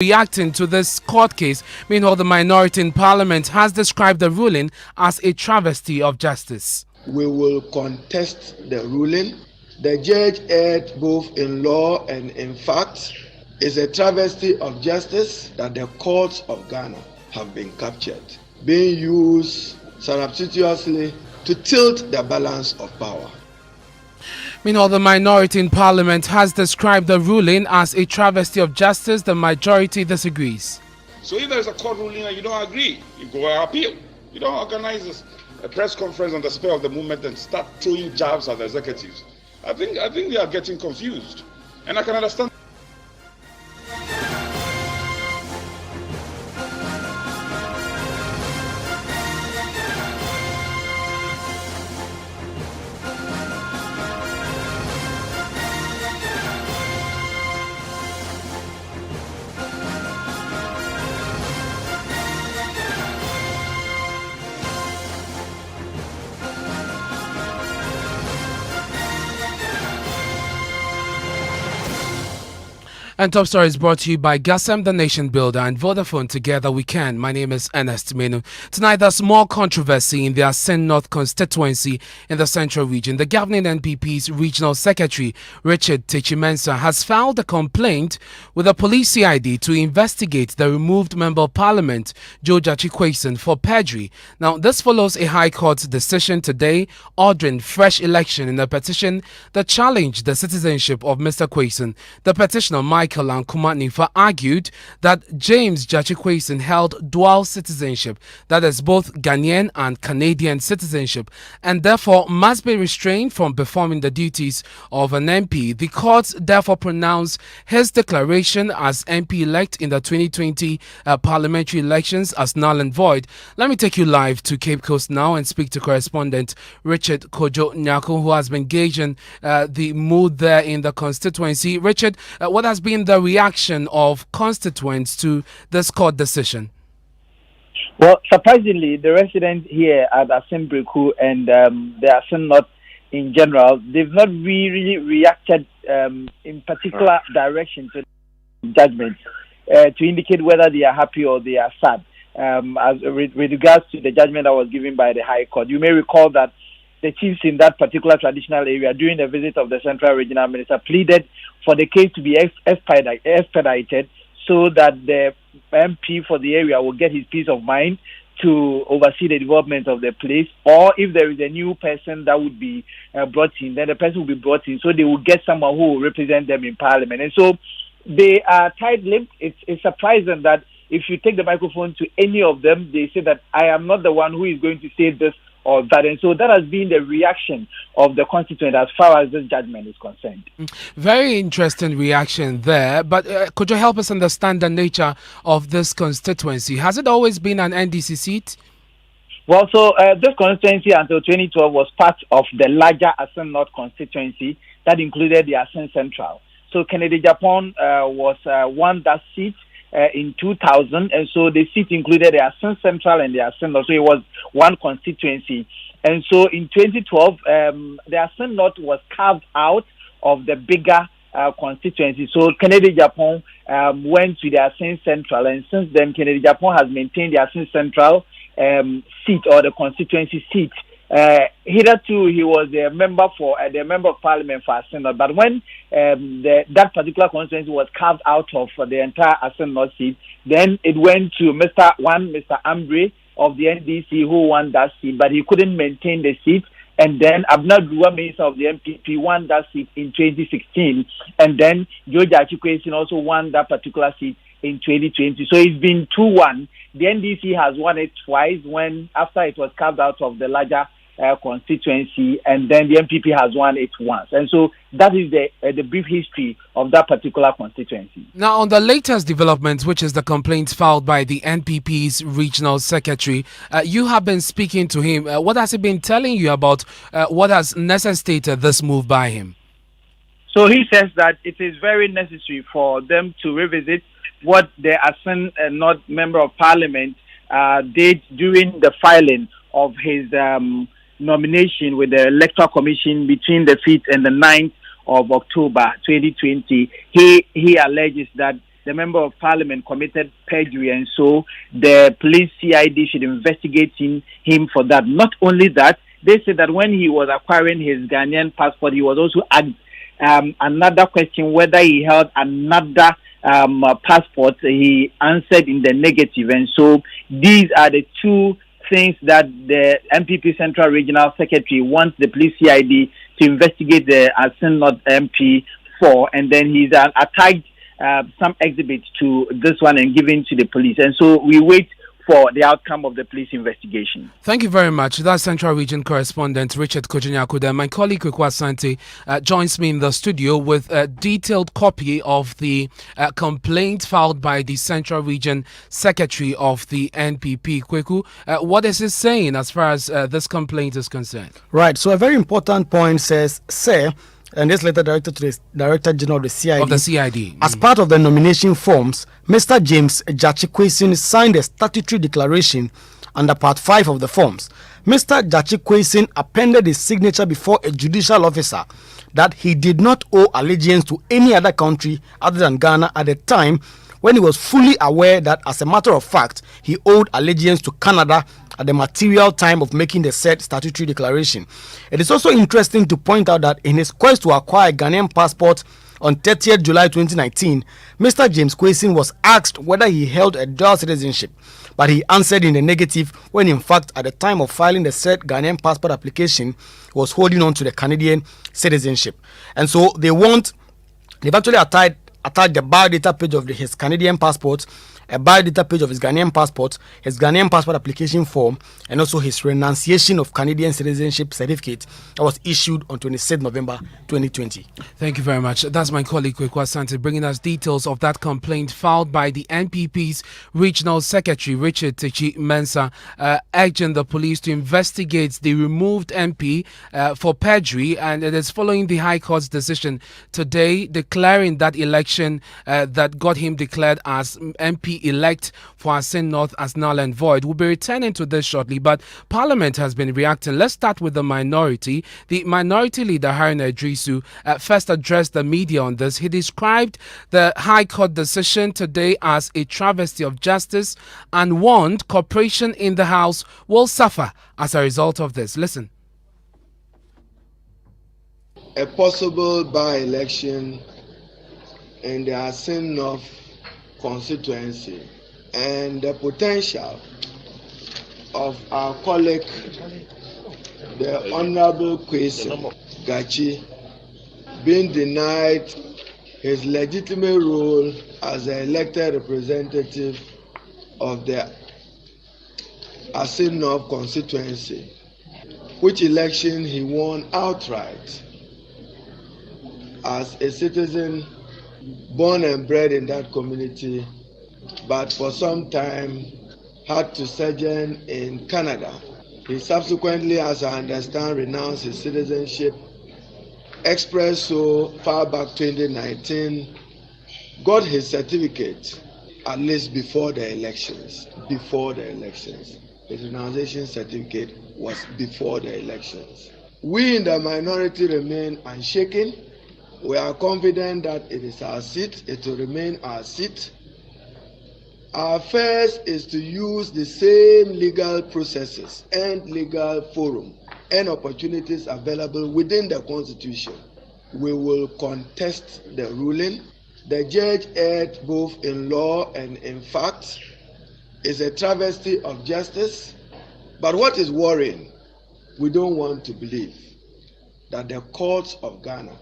Reacting to this court case, meanwhile, the minority in parliament has described the ruling as a travesty of justice. We will contest the ruling. The judge erred both in law and in fact. It's a travesty of justice that the courts of Ghana have been captured, being used surreptitiously to tilt the balance of power. Meanwhile, the minority in parliament has described the ruling as a travesty of justice. The majority disagrees. So if there is a court ruling and you don't agree, you go and appeal. You don't organize a press conference on the spur of the moment and start throwing jabs at the executives. I think they are getting confused. And I can understand. And Top Story is brought to you by Gasem, the Nation Builder, and Vodafone. Together we can. My name is Ernest Manu. Tonight, there's more controversy in the Asen North constituency in the Central Region. The governing NPP's Regional Secretary, Richard Techimensa, has filed a complaint with the police CID to investigate the removed Member of Parliament, George Achikweson, for perjury. Now, this follows a High Court decision today ordering fresh election in a petition that challenged the citizenship of Mr. Kweson. The petitioner, Michael Ankumanifa, argued that James Achikweson held dual citizenship, that is both Ghanaian and Canadian citizenship, and therefore must be restrained from performing the duties of an MP. The court therefore pronounced his declaration as MP-elect in the 2020 parliamentary elections as null and void. Let me take you live to Cape Coast now and speak to correspondent Richard Kojo Nyako, who has been gauging the mood there in the constituency. Richard, what has been the reaction of constituents to this court decision? Well, surprisingly, the residents here at Asembriku and the Asen North in general, they've not really reacted in particular direction to the judgment to indicate whether they are happy or they are sad. With regards to the judgment that was given by the High Court, you may recall that the chiefs in that particular traditional area during the visit of the Central Regional Minister pleaded for the case to be expedited so that the MP for the area will get his peace of mind to oversee the development of the place, or if there is a new person that would be brought in, then the person will be brought in so they will get someone who will represent them in Parliament. And so they are tight-lipped. It's surprising that if you take the microphone to any of them, they say that I am not the one who is going to say this or that. And so that has been the reaction of the constituent as far as this judgment is concerned. Very interesting reaction there. But could you help us understand the nature of this constituency? Has it always been an NDC seat? Well, so this constituency until 2012 was part of the larger Asen North constituency that included the Asen Central. So Kennedy Japan won that seat in 2000, and so the seat included the Asen Central and the Asen North, so it was one constituency. And so in 2012, the Asen North was carved out of the bigger constituency. So Kennedy Japan went to the Asen Central, and since then Kennedy Japan has maintained the Asen Central seat or the constituency seat. Hitherto, he was a member the member of parliament for Asen North. But when that particular constituency was carved out of the entire Asen North seat, then it went to Mr. Ambre of the NDC, who won that seat, but he couldn't maintain the seat. And then Abner Minister of the MPP won that seat in 2016, and then George Achikweson also won that particular seat in 2020. So it's been 2-1. The NDC has won it twice after it was carved out of the larger constituency, and then the MPP has won it once. And so that is the brief history of that particular constituency. Now, on the latest developments, which is the complaint filed by the NPP's regional secretary, you have been speaking to him. What has he been telling you about what has necessitated this move by him? So he says that it is very necessary for them to revisit what the Asen North Member of Parliament did during the filing of his nomination with the Electoral Commission between the 5th and the 9th of October 2020. He alleges that the member of parliament committed perjury, and so the police CID should investigate him for that. Not only that, they said that when he was acquiring his Ghanaian passport, he was also asked another question whether he held another passport. He answered in the negative, and so these are the two things that the MPP Central Regional Secretary wants the police CID to investigate the Asin North MP for, and then he's attached some exhibits to this one and given to the police. And so we wait for the outcome of the police investigation. Thank you very much. That's Central Region correspondent Richard Kojinyakuda. My colleague Kwekwa Asante joins me in the studio with a detailed copy of the complaint filed by the Central Region Secretary of the NPP. Kweku, what is he saying as far as this complaint is concerned? Right. So a very important point says, Sir, and this letter directed to the Director General of the CID. Of the CID. As part of the nomination forms, Mr. James Jachikwesin signed a statutory declaration under Part 5 of the forms. Mr. Jachikwesin appended his signature before a judicial officer that he did not owe allegiance to any other country other than Ghana at the time, when he was fully aware that, as a matter of fact, he owed allegiance to Canada at the material time of making the said statutory declaration. It is also interesting to point out that in his quest to acquire a Ghanaian passport on 30th July 2019, Mr. James Kwesin was asked whether he held a dual citizenship, but he answered in the negative when, in fact, at the time of filing the said Ghanaian passport application, he was holding on to the Canadian citizenship. And so they've actually attached the biodata page of his Canadian passport, a biodata page of his Ghanaian passport, his Ghanaian passport application form, and also his renunciation of Canadian citizenship certificate that was issued on 26 November 2020. Thank you very much. That's my colleague Kwekwa Asante bringing us details of that complaint filed by the NPP's Regional Secretary Richard Techi Mensah, urging the police to investigate the removed MP for perjury, and it is following the High Court's decision today declaring that election that got him declared as MP elect for Asin North as null and void. We'll be returning to this shortly, but Parliament has been reacting. Let's start with the minority. The minority leader, Haruna Idrisu, first addressed the media on this. He described the High Court decision today as a travesty of justice and warned cooperation in the House will suffer as a result of this. Listen. A possible by-election in the Asin North constituency and the potential of our colleague, the Honorable Kwesin Gachi, being denied his legitimate role as the elected representative of the Asin North constituency, which election he won outright as a citizen born and bred in that community, but for some time had to sojourn in Canada. He subsequently, as I understand, renounced his citizenship, expressed so far back 2019, got his certificate at least before the elections. His renunciation certificate was before the elections. We in the minority remain unshaken. We are confident that it is our seat, it will remain our seat. Our first is to use the same legal processes and legal forum and opportunities available within the Constitution. We will contest the ruling. The judge erred both in law and in fact. It's a travesty of justice. But what is worrying, we don't want to believe that the courts of Ghana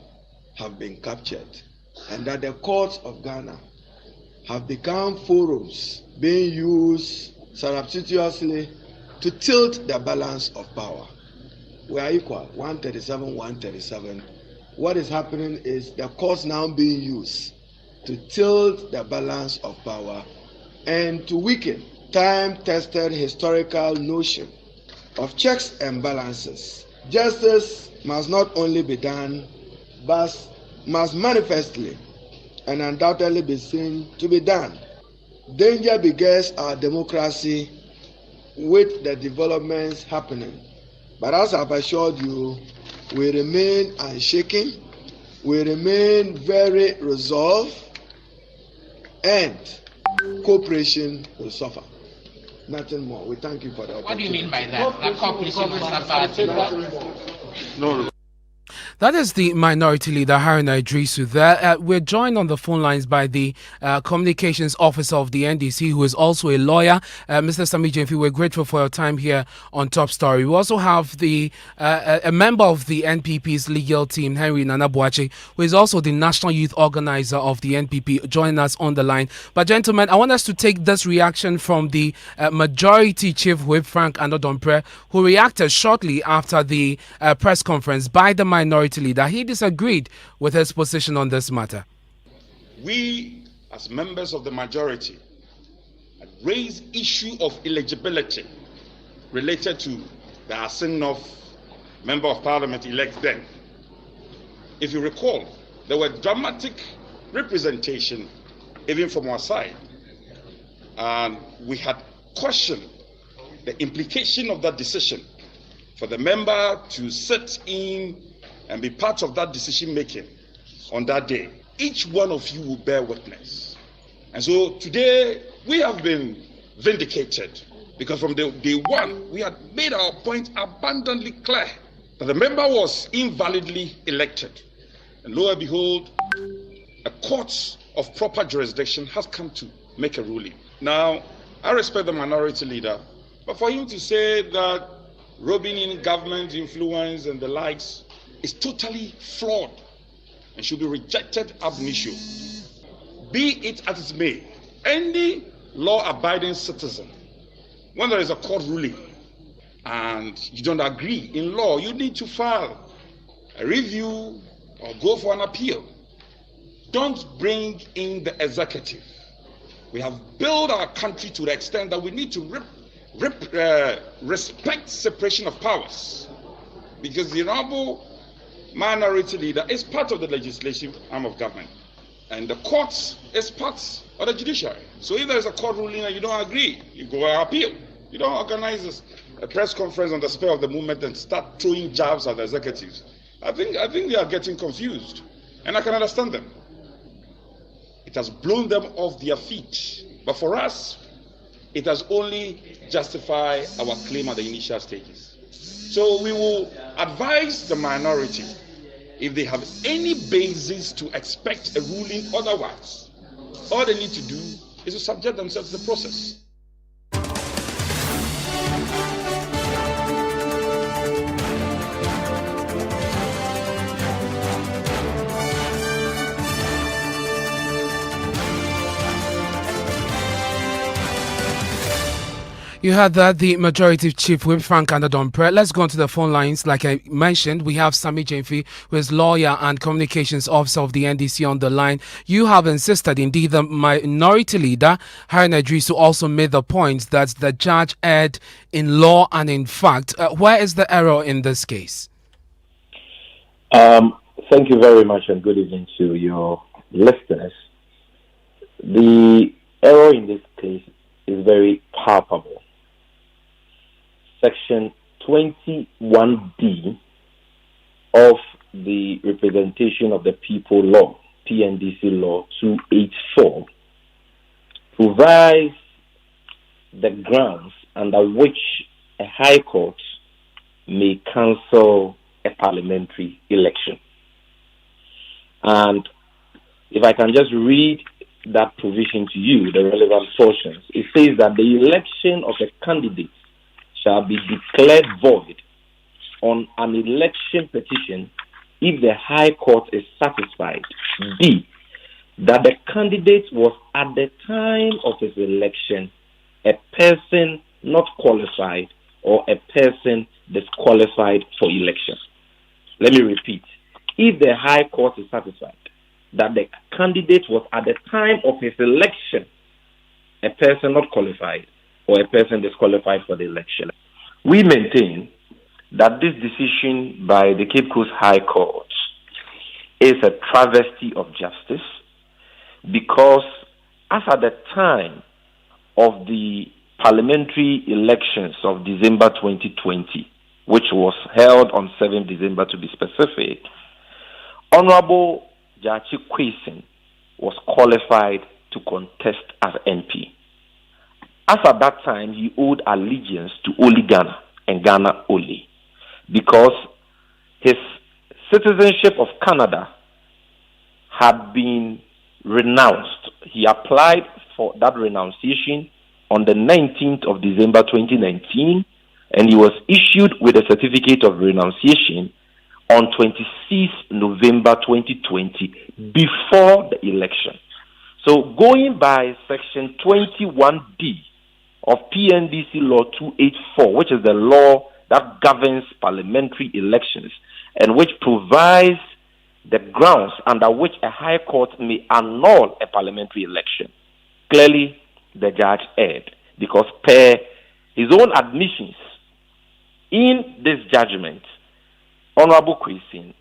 have been captured and that the courts of Ghana have become forums being used surreptitiously to tilt the balance of power. We are equal, 137. What is happening is the courts now being used to tilt the balance of power and to weaken time-tested historical notion of checks and balances. Justice must not only be done, but must manifestly and undoubtedly be seen to be done. Danger begets our democracy with the developments happening. But as I've assured you, we remain unshaken, we remain very resolved, and cooperation will suffer. Nothing more. We thank you for that. What do you mean by that? That cooperation will suffer? No. That is the minority leader, Haruna Idrisu there. We're joined on the phone lines by the communications officer of the NDC, who is also a lawyer, Mr. Sami Jemfi. We're grateful for your time here on Top Story. We also have the a member of the NPP's legal team, Henry Nana Boakye, who is also the national youth organizer of the NPP, joining us on the line. But gentlemen, I want us to take this reaction from the majority chief whip, Frank Andodompre, who reacted shortly after the press conference by the minority leader. He disagreed with his position on this matter. We, as members of the majority, raised issue of eligibility related to the Asinov member of parliament elect then. If you recall, there were dramatic representation even from our side, and we had questioned the implication of that decision for the member to sit in and be part of that decision making on that day. Each one of you will bear witness. And so today we have been vindicated, because from day one we had made our point abundantly clear that the member was invalidly elected. And lo and behold, a court of proper jurisdiction has come to make a ruling. Now, I respect the minority leader, but for him to say that rubbing in government influence and the likes is totally flawed and should be rejected ab initio. Be it as it may, any law-abiding citizen, when there is a court ruling and you don't agree in law, you need to file a review or go for an appeal. Don't bring in the executive. We have built our country to the extent that we need to respect separation of powers, because the honorable minority leader is part of the legislative arm of government, and the courts is part of the judiciary. So if there is a court ruling and you don't agree, you go and appeal. You don't organize a press conference on the spur of the moment and start throwing jabs at the executives. I think they are getting confused, and I can understand them. It has blown them off their feet. But for us, it has only justified our claim at the initial stages. So we will advise the minority, if they have any basis to expect a ruling otherwise, all they need to do is to subject themselves to the process. You heard that, the majority chief whip, Frank Andodompre. Let's go on to the phone lines. Like I mentioned, we have Sami Jemfi, who is lawyer and communications officer of the NDC, on the line. You have insisted, indeed, the minority leader, Haruna Idrisu, also made the point that the judge erred in law and in fact. Where is the error in this case? Thank you very much, and good evening to your listeners. The error in this case is very palpable. Section 21D of the Representation of the People Law, PNDC Law 284, provides the grounds under which a high court may cancel a parliamentary election. And if I can just read that provision to you, the relevant portions, it says that the election of a candidate shall be declared void on an election petition if the High Court is satisfied, B, that the candidate was at the time of his election a person not qualified or a person disqualified for election. Let me repeat. If the High Court is satisfied that the candidate was at the time of his election a person not qualified or a person disqualified for the election, we maintain that this decision by the Cape Coast High Court is a travesty of justice, because as at the time of the parliamentary elections of December 2020, which was held on 7th December to be specific, Honorable Jachi Kwesin was qualified to contest as MP. As at that time, he owed allegiance to only Ghana and Ghana only, because his citizenship of Canada had been renounced. He applied for that renunciation on the 19th of December 2019, and he was issued with a certificate of renunciation on 26th November 2020, before the election. So going by Section 21D of PNDC Law 284, which is the law that governs parliamentary elections and which provides the grounds under which a high court may annul a parliamentary election, clearly the judge erred, because per his own admissions in this judgment, Honorable Kwesi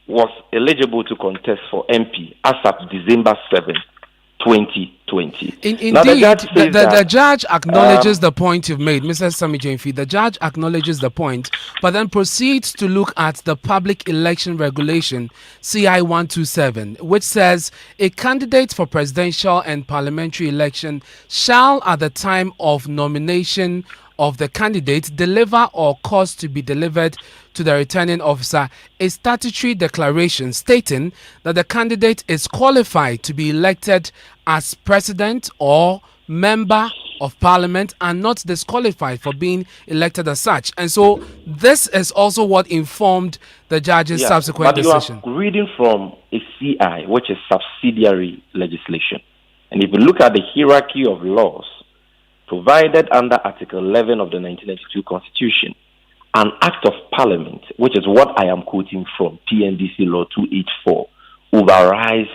was eligible to contest for MP as of December 7th, 2020. Indeed, the judge acknowledges the point you've made, Mr. Sami Jemfi. The judge acknowledges the point, but then proceeds to look at the Public Election Regulation, CI 127, which says a candidate for presidential and parliamentary election shall, at the time of nomination of the candidate, deliver or cause to be delivered to the returning officer a statutory declaration stating that the candidate is qualified to be elected as president or member of parliament and not disqualified for being elected as such. And so this is also what informed the judge's subsequent decision. You are reading from a CI, which is subsidiary legislation. And if you look at the hierarchy of laws provided under Article 11 of the 1992 Constitution, an Act of Parliament, which is what I am quoting from PNDC Law 284, overrides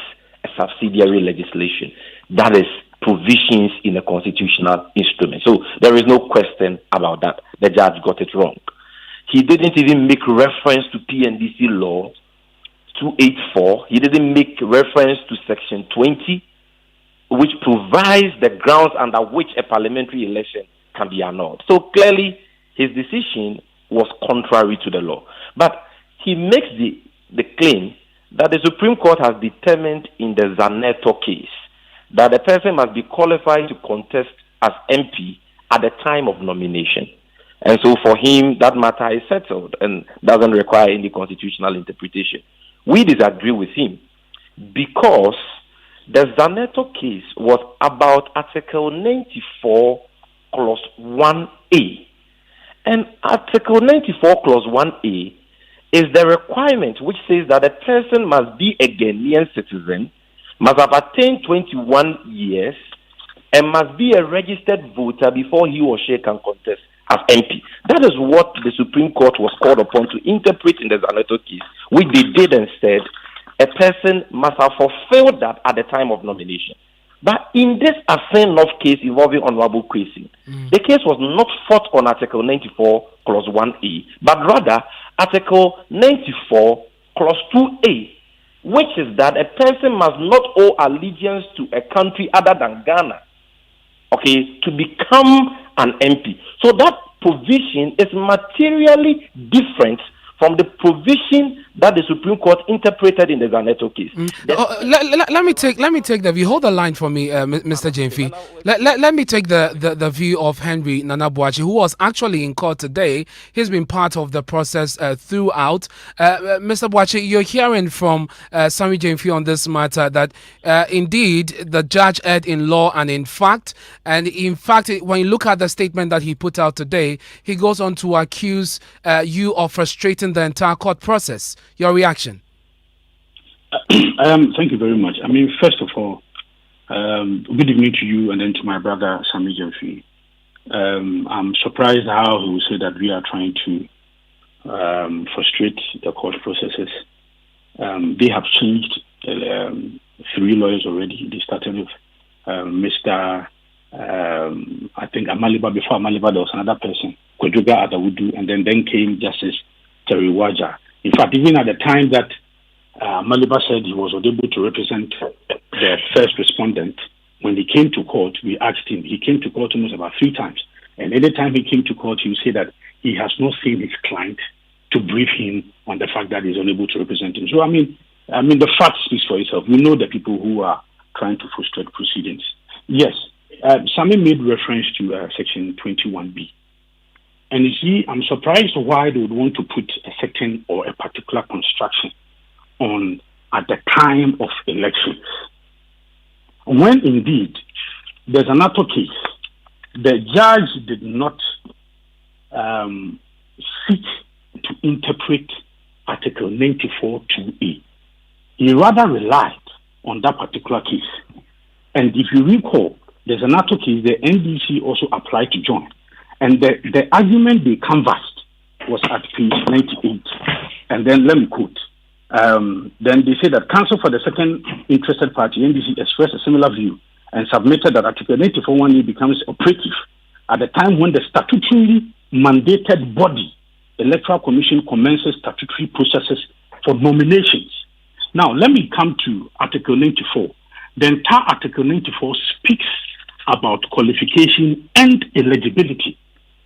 a subsidiary legislation. That is provisions in a constitutional instrument. So there is no question about that. The judge got it wrong. He didn't even make reference to PNDC Law 284. He didn't make reference to Section 20, which provides the grounds under which a parliamentary election can be annulled. So clearly, his decision was contrary to the law. But he makes the claim that the Supreme Court has determined in the Zaneto case that the person must be qualified to contest as MP at the time of nomination. And so for him, that matter is settled and doesn't require any constitutional interpretation. We disagree with him because the Zaneto case was about Article 94, Clause 1A. And Article 94, Clause 1A is the requirement which says that a person must be a Ghanaian citizen, must have attained 21 years, and must be a registered voter before he or she can contest as MP. That is what the Supreme Court was called upon to interpret in the Zaneto case, which they did and said a person must have fulfilled that at the time of nomination. But in this Asen North case involving Honorable Kwesi, the case was not fought on Article 94, Clause 1A, but rather Article 94, Clause 2A, which is that a person must not owe allegiance to a country other than Ghana, to become an MP. So that provision is materially different from the provision that the Supreme Court interpreted in the Zaneto case. Let me take the view. Hold the line for me, Mr. Jemfi. Let me take the view of Henry Nana Boakye, who was actually in court today. He's been part of the process throughout. Mr. Boakye, you're hearing from Sami Jemfi on this matter that indeed the judge erred in law and in fact. And in fact, when you look at the statement that he put out today, he goes on to accuse you of frustrating the entire court process. Your reaction? Thank you very much. I mean, first of all, good evening to you and then to my brother Sami Jemfi. I'm surprised how he will say that we are trying to frustrate the court processes. They have changed 3 lawyers already. They started with Mr. I think Amaliba. Before Amaliba, there was another person, Kwejuga Adawudu, and then came Justice Terry Waja. In fact, even at the time that Maliba said he was unable to represent the first respondent, when he came to court, we asked him. He came to court almost about 3 times. And every time he came to court, he would say that he has not seen his client to brief him on the fact that he's unable to represent him. So, I mean, the fact speaks for itself. We know the people who are trying to frustrate proceedings. Yes, Sami made reference to Section 21B. And you see, I'm surprised why they would want to put a certain or a particular construction on at the time of elections. When indeed there's another case, the judge did not seek to interpret Article 94(2)(a). He rather relied on that particular case. And if you recall, there's another case the NDC also applied to join. And the argument they canvassed was at page 98. And then let me quote. Then they say that counsel for the second interested party, NDC, expressed a similar view and submitted that Article 94(1)(a) becomes operative at the time when the statutorily mandated body, Electoral Commission, commences statutory processes for nominations. Now, let me come to Article 94. The entire Article 94 speaks about qualification and eligibility.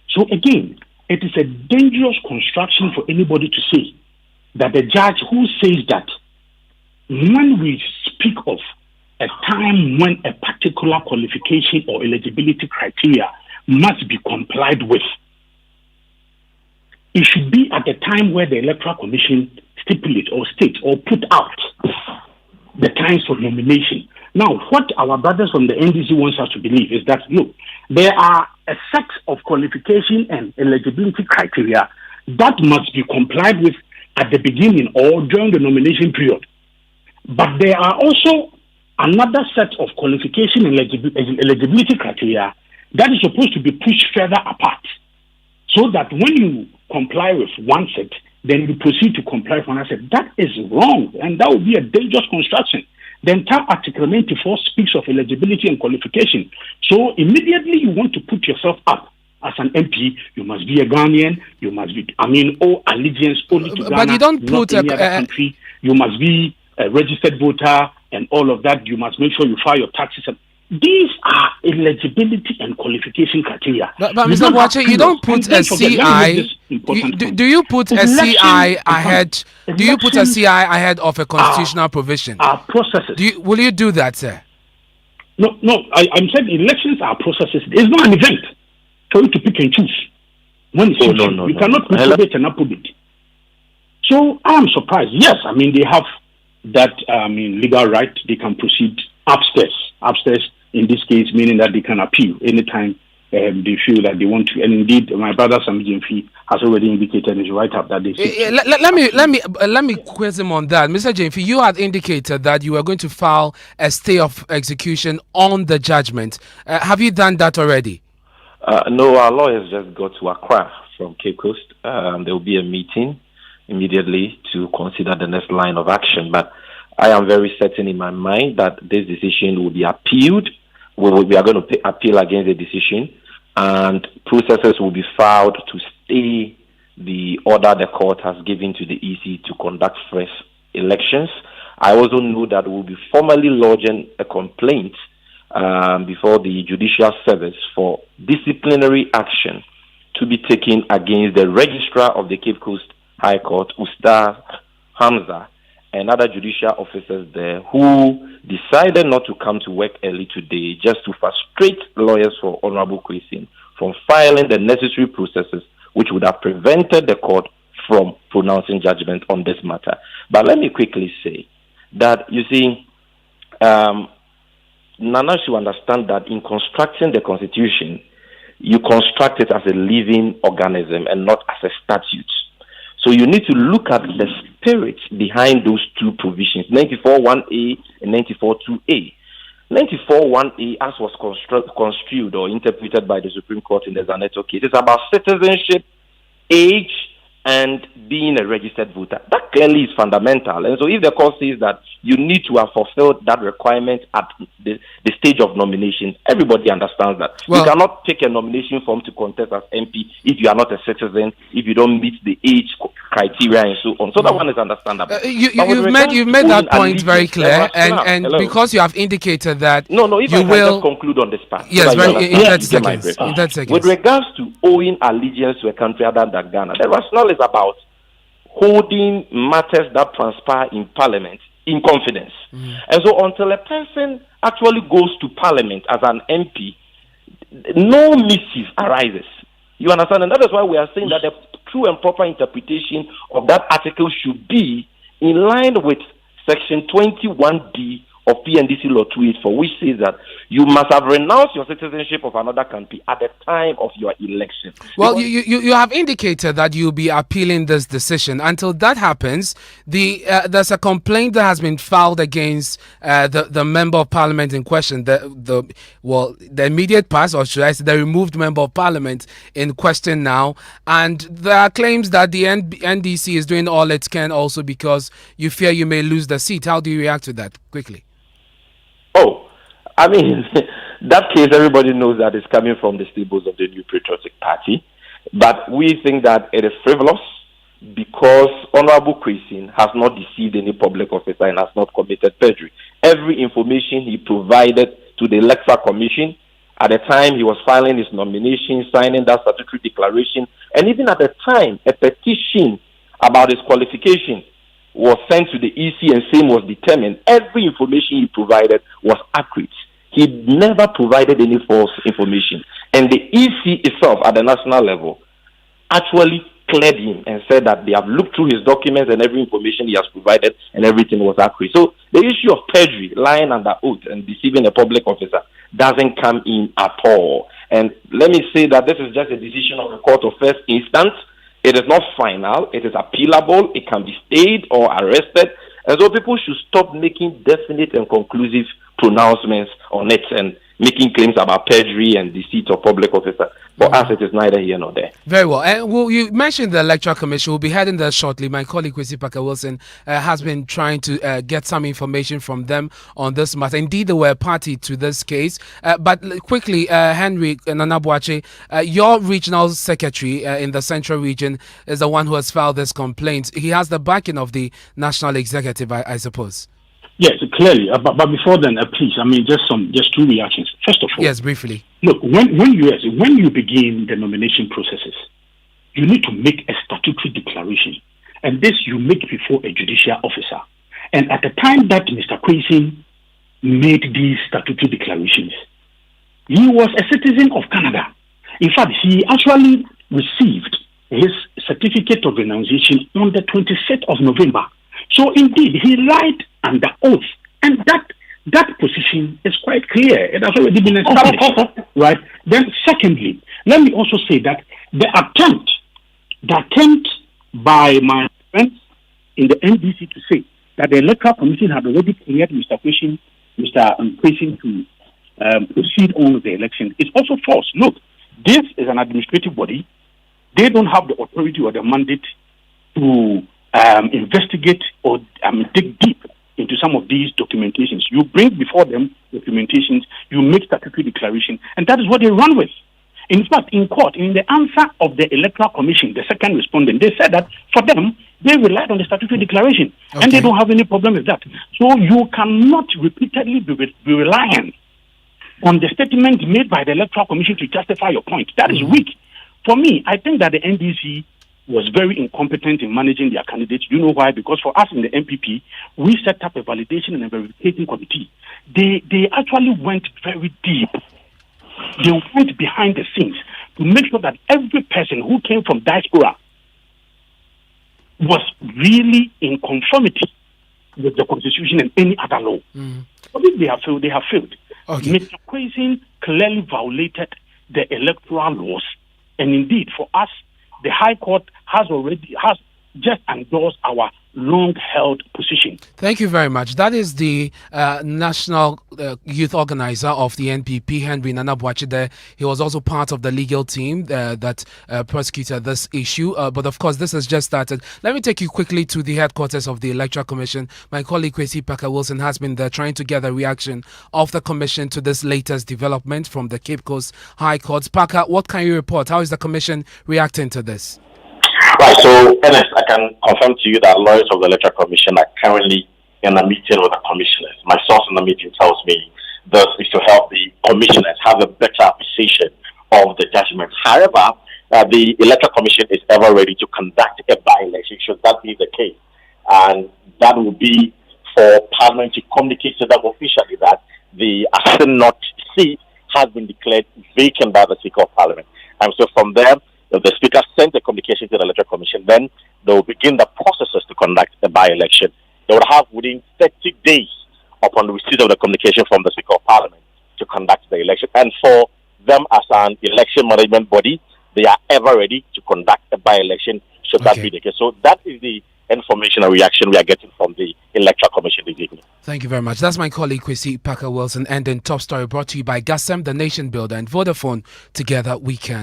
So again, it is a dangerous construction for anybody to say that the judge who says that when we speak of a time when a particular qualification or eligibility criteria must be complied with, it should be at the time where the Electoral Commission stipulate or state or put out the times for nomination. Now, what our brothers from the NDC wants us to believe is that, look, there are a set of qualification and eligibility criteria that must be complied with at the beginning or during the nomination period. But there are also another set of qualification and eligibility criteria that is supposed to be pushed further apart, so that when you comply with one set, then you proceed to comply with another set. That is wrong, and that would be a dangerous construction. The entire Article 94 speaks of eligibility and qualification. So immediately you want to put yourself up as an MP, you must be a Ghanaian, you must be, all allegiance only to Ghana, but you don't put any other country. You must be a registered voter and all of that. You must make sure you file your taxes. These are eligibility and qualification criteria. But Mr. Boache, you don't put a CI. Do you put a CI ahead? Do you put a CI ahead of a constitutional provision? Are processes. Will you do that, sir? No. I'm saying elections are processes. It's not an event for you to pick and choose. When it's you cannot contribute and approbate. So I am surprised. Yes, they have that legal right. They can proceed upstairs. In this case, meaning that they can appeal anytime they feel that they want to. And indeed, my brother Sami Jemfi has already indicated in his write-up that they. Let me quiz him on that, Mr. Jemfi. You had indicated that you were going to file a stay of execution on the judgment. Have you done that already? No, our lawyers just got to Accra from Cape Coast. There will be a meeting immediately to consider the next line of action, but I am very certain in my mind that this decision will be appealed. We are going to appeal against the decision, and processes will be filed to stay the order the court has given to the EC to conduct fresh elections. I also know that we'll be formally lodging a complaint before the Judicial Service for disciplinary action to be taken against the Registrar of the Cape Coast High Court, Ustaz Hamza, and other judicial officers there who decided not to come to work early today just to frustrate lawyers for Honorable Kwesi from filing the necessary processes which would have prevented the court from pronouncing judgment on this matter. But let me quickly say that, you see, Nana should understand that in constructing the Constitution, you construct it as a living organism and not as a statute. So you need to look at the spirit behind those two provisions, 94(1)(a) and 94(2)(a). 94(1)(a), as was construed or interpreted by the Supreme Court in the Zaneto case, is about citizenship, age, and being a registered voter. That clearly is fundamental. And so if the court says that you need to have fulfilled that requirement at the stage of nomination, everybody understands that. You cannot take a nomination form to contest as MP if you are not a citizen, if you don't meet the age criteria and so on. So that one is understandable. You've made that point very clear, and because you have indicated that if I can just conclude on this part. Yes, in 30 seconds. With regards to owing allegiance to a country other than Ghana, the rationale is about holding matters that transpire in Parliament in confidence. And so until a person actually goes to Parliament as an MP, no mischief arises. You understand? And that is why we are saying that the true and proper interpretation of that article should be in line with Section 21D of PNDC Law 284, which says that you must have renounced your citizenship of another country at the time of your election. Well, you have indicated that you'll be appealing this decision. Until that happens, there's a complaint that has been filed against the member of parliament in question, the immediate past, or should I say the removed member of parliament in question now, and there are claims that the NDC is doing all it can also because you fear you may lose the seat. How do you react to that quickly? Oh, I mean, that case, everybody knows that it's coming from the stables of the New Patriotic Party. But we think that it is frivolous because Honorable Kwesi has not deceived any public officer and has not committed perjury. Every information he provided to the Electoral Commission at the time he was filing his nomination, signing that statutory declaration, and even at the time a petition about his qualification was sent to the EC and same was determined. Every information he provided was accurate. He never provided any false information. And the EC itself at the national level actually cleared him and said that they have looked through his documents and every information he has provided and everything was accurate. So the issue of perjury, lying under oath and deceiving a public officer doesn't come in at all. And let me say that this is just a decision of the court of first instance. It is not final. It is appealable. It can be stayed or arrested. And so people should stop making definite and conclusive pronouncements on it and making claims about perjury and deceit of public officer. For us, it is neither here nor there. Very well. And you mentioned the Electoral Commission. We'll be heading there shortly. My colleague, Kwesi Parker-Wilson, has been trying to get some information from them on this matter. Indeed, they were a party to this case. But quickly, Henry Nanabuache, your regional secretary in the Central Region is the one who has filed this complaint. He has the backing of the National Executive, I suppose. Yes, clearly. But before then, please, I mean, just two reactions. First of all, yes, briefly. Look, when you begin the nomination processes, you need to make a statutory declaration, and this you make before a judicial officer. And at the time that Mr. Kwesi made these statutory declarations, he was a citizen of Canada. In fact, he actually received his certificate of renunciation on the 26th of November. So indeed, he lied under oath, and that position is quite clear. It has already been established, right? Then, secondly, let me also say that the attempt by my friends in the NDC to say that the Electoral Commission had already cleared Mr. Kwesi to proceed on with the election is also false. Look, this is an administrative body. They don't have the authority or the mandate to investigate or dig deep into some of these documentations. You bring before them documentations, you make statutory declaration, and that is what they run with. In fact, in court, in the answer of the Electoral Commission, the second respondent, they said that for them, they relied on the statutory declaration, and they don't have any problem with that. So you cannot repeatedly be reliant on the statement made by the Electoral Commission to justify your point. That is weak. For me, I think that the NDC was very incompetent in managing their candidates. You know why? Because for us in the MPP, we set up a validation and a verification committee. They actually went very deep. They went behind the scenes to make sure that every person who came from diaspora was really in conformity with the Constitution and any other law. So if they have failed, they have failed. Mr. Kwesi clearly violated the electoral laws, and indeed, for us, the High Court has just endorsed our long-held position. Thank you very much. That is the national youth organizer of the NPP, Henry Nanabuache. There, he was also part of the legal team that prosecuted this issue. But of course, this has just started. Let me take you quickly to the headquarters of the Electoral Commission. My colleague Kwesi Parker-Wilson has been there trying to get a reaction of the Commission to this latest development from the Cape Coast High Court. Parker, what can you report? How is the Commission reacting to this? Right, so Ernest, I can confirm to you that lawyers of the Electoral Commission are currently in a meeting with the commissioners. My source in the meeting tells me this is to help the commissioners have a better appreciation of the judgment. However, the Electoral Commission is ever ready to conduct a by-election should that be the case. And that will be for Parliament to communicate to them officially that the Asin North seat has been declared vacant by the Speaker of Parliament. And so from there, the Speaker sent a communication to the Electoral Commission. Then they will begin the processes to conduct a by-election. They would have within 30 days upon the receipt of the communication from the Speaker of Parliament to conduct the election. And for them as an election management body, they are ever ready to conduct a by-election should that be the case. So that is the information and reaction we are getting from the Electoral Commission this evening. Thank you very much. That's my colleague Kwesi Parker Wilson. And then top story brought to you by Gasem, the nation builder, and Vodafone. Together we can.